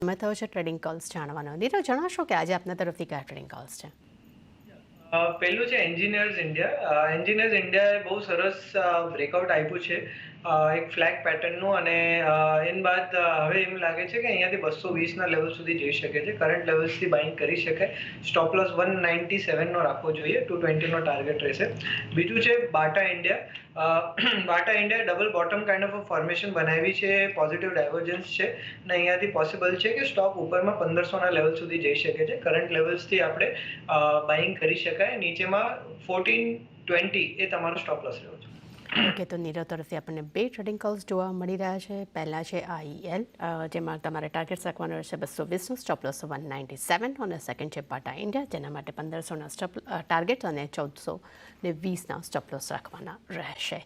સમય થયો છે ટ્રેડિંગ કોલ્સ જાણવાનો. નીરવ, જણાવશો કે આજે આપના તરફથી કયા ટ્રેડિંગ કોલ્સ છે? પહેલું છે એન્જિનિયર્સ ઇન્ડિયા. એન્જિનિયર્સ ઇન્ડિયાએ બહુ સરસ બ્રેકઆઉટ આપ્યું છે એક ફ્લેગ પેટર્નનું, અને એન બાદ હવે એમ લાગે છે કે અહીંયાથી 220ના લેવલ સુધી જઈ શકે છે. કરંટ લેવલ્સથી બાઇંગ કરી શકાય. સ્ટોપ લોસ 197નો રાખવો જોઈએ, 220નો ટાર્ગેટ રહેશે. બીજું છે બાટા India. બાટા India double bottom kind of formation બનાવી છે, પોઝિટિવ ડાયવર્જન્સ છે, અને અહીંયાથી પોસિબલ છે કે સ્ટોક ઉપરમાં 1500ના લેવલ સુધી જઈ શકે છે. કરંટ લેવલ્સથી આપણે બાઇંગ કરી શકાય. નીચેમાં 1420 એ તમારો સ્ટોપ લોસ રહ્યો છે. ઓકે, તો નીરવ તરફથી આપણને બે ટ્રેડિંગ કોલ્સ જોવા મળી રહ્યા છે. પહેલાં છે IEL, જેમાં તમારે ટાર્ગેટ્સ રાખવાનો રહેશે 220નો, સ્ટોપ લોસ 197, અને સેકન્ડ છે બાટા ઇન્ડિયા, જેના માટે 1500ના ટાર્ગેટ અને 1420ના સ્ટોપ લોસ રાખવાના રહેશે.